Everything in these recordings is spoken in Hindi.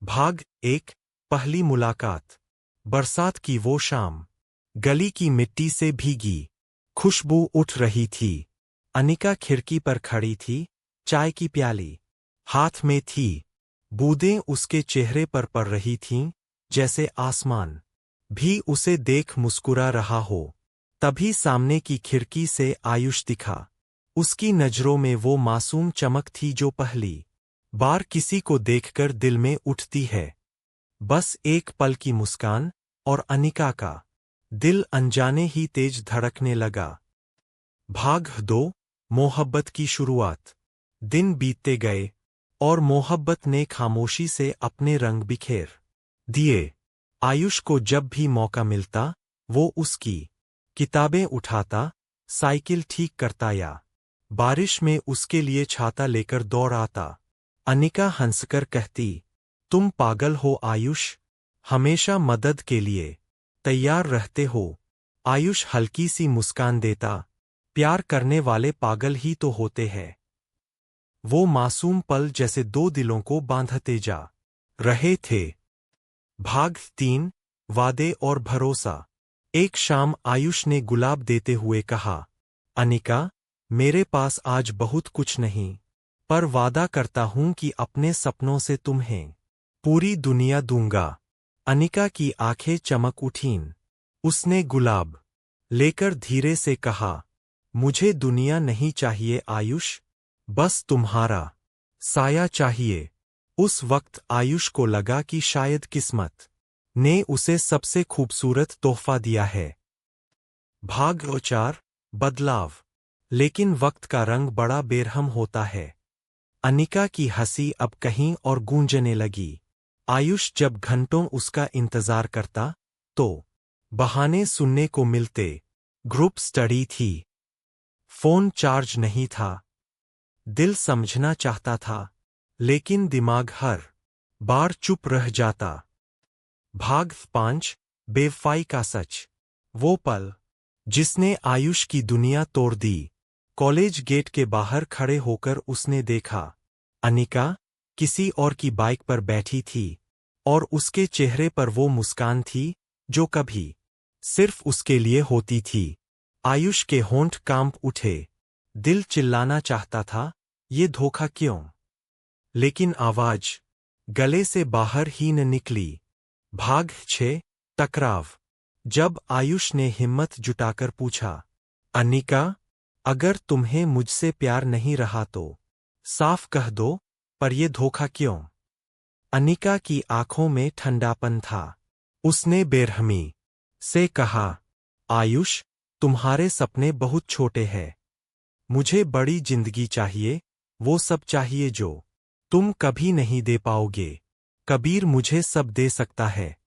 भाग 1। पहली मुलाकात। बरसात की वो शाम। गली की मिट्टी से भीगी खुशबू उठ रही थी। अनिका खिड़की पर खड़ी थी, चाय की प्याली हाथ में थी। बूंदें उसके चेहरे पर पड़ रही थीं, जैसे आसमान भी उसे देख मुस्कुरा रहा हो। तभी सामने की खिड़की से आयुष दिखा। उसकी नजरों में वो मासूम चमक थी जो पहली बार किसी को देखकर दिल में उठती है। बस एक पल की मुस्कान और अनिका का दिल अनजाने ही तेज धड़कने लगा। भाग 2। मोहब्बत की शुरुआत। दिन बीतते गए और मोहब्बत ने खामोशी से अपने रंग बिखेर दिए। आयुष को जब भी मौका मिलता वो उसकी किताबें उठाता, साइकिल ठीक करता या बारिश में उसके लिए छाता लेकर दौड़ आता। अनिका हंसकर कहती, तुम पागल हो आयुष, हमेशा मदद के लिए तैयार रहते हो। आयुष हल्की सी मुस्कान देता, प्यार करने वाले पागल ही तो होते हैं। वो मासूम पल जैसे दो दिलों को बांधते जा रहे थे। भाग 3। वादे और भरोसा। एक शाम आयुष ने गुलाब देते हुए कहा, अनिका, मेरे पास आज बहुत कुछ नहीं, पर वादा करता हूं कि अपने सपनों से तुम्हें पूरी दुनिया दूंगा। अनिका की आंखें चमक उठीं। उसने गुलाब लेकर धीरे से कहा, मुझे दुनिया नहीं चाहिए आयुष, बस तुम्हारा साया चाहिए। उस वक्त आयुष को लगा कि शायद किस्मत ने उसे सबसे खूबसूरत तोहफा दिया है। भाग 4। बदलाव। लेकिन वक्त का रंग बड़ा बेरहम होता है। अनिका की हंसी अब कहीं और गूंजने लगी। आयुष जब घंटों उसका इंतजार करता तो बहाने सुनने को मिलते। ग्रुप स्टडी थी, फोन चार्ज नहीं था। दिल समझना चाहता था, लेकिन दिमाग हर बार चुप रह जाता। भाग 5। बेवफाई का सच। वो पल जिसने आयुष की दुनिया तोड़ दी। कॉलेज गेट के बाहर खड़े होकर उसने देखा, अनिका किसी और की बाइक पर बैठी थी और उसके चेहरे पर वो मुस्कान थी जो कभी सिर्फ उसके लिए होती थी। आयुष के होंठ कांप उठे। दिल चिल्लाना चाहता था, ये धोखा क्यों? लेकिन आवाज गले से बाहर ही न निकली। भाग 6। टकराव। जब आयुष ने हिम्मत जुटाकर पूछा, अनिका, अगर तुम्हें मुझसे प्यार नहीं रहा तो साफ कह दो, पर यह धोखा क्यों? अनिका की आंखों में ठंडापन था। उसने बेरहमी से कहा, आयुष, तुम्हारे सपने बहुत छोटे हैं। मुझे बड़ी जिंदगी चाहिए, वो सब चाहिए जो तुम कभी नहीं दे पाओगे। कबीर मुझे सब दे सकता है।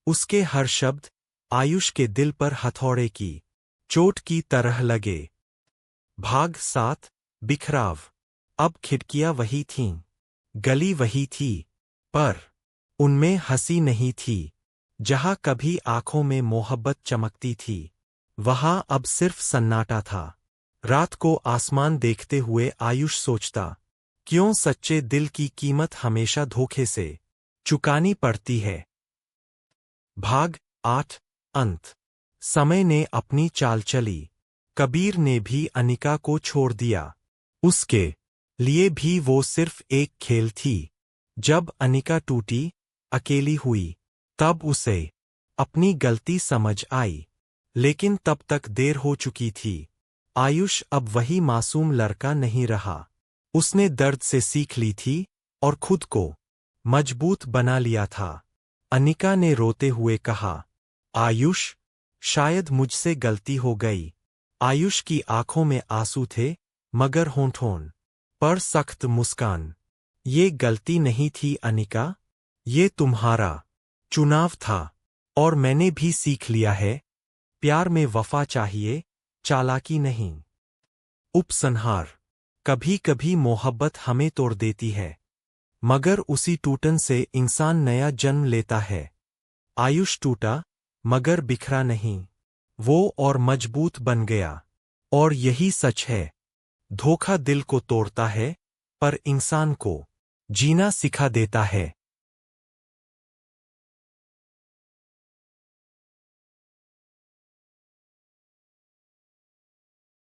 उसके हर शब्द आयुष के दिल पर हथौड़े की चोट की तरह लगे। भाग 7। बिखराव। अब खिड़कियां वही थीं, गली वही थी, पर उनमें हंसी नहीं थी। जहां कभी आंखों में मोहब्बत चमकती थी, वहां अब सिर्फ सन्नाटा था। रात को आसमान देखते हुए आयुष सोचता, क्यों सच्चे दिल की कीमत हमेशा धोखे से चुकानी पड़ती है। भाग 8। अंत। समय ने अपनी चाल चली। कबीर ने भी अनिका को छोड़ दिया। उसके लिए भी वो सिर्फ एक खेल थी। जब अनिका टूटी, अकेली हुई, तब उसे अपनी गलती समझ आई। लेकिन तब तक देर हो चुकी थी। आयुष अब वही मासूम लड़का नहीं रहा। उसने दर्द से सीख ली थी और खुद को मजबूत बना लिया था। अनिका ने रोते हुए कहा, आयुष, शायद मुझसे गलती हो गई। आयुष की आंखों में आंसू थे, मगर होंठों पर सख्त मुस्कान। ये गलती नहीं थी अनिका, ये तुम्हारा चुनाव था। और मैंने भी सीख लिया है, प्यार में वफा चाहिए, चालाकी नहीं। उपसंहार। कभी कभी मोहब्बत हमें तोड़ देती है, मगर उसी टूटन से इंसान नया जन्म लेता है। आयुष टूटा, मगर बिखरा नहीं। वो और मजबूत बन गया। और यही सच है, धोखा दिल को तोड़ता है, पर इंसान को जीना सिखा देता है।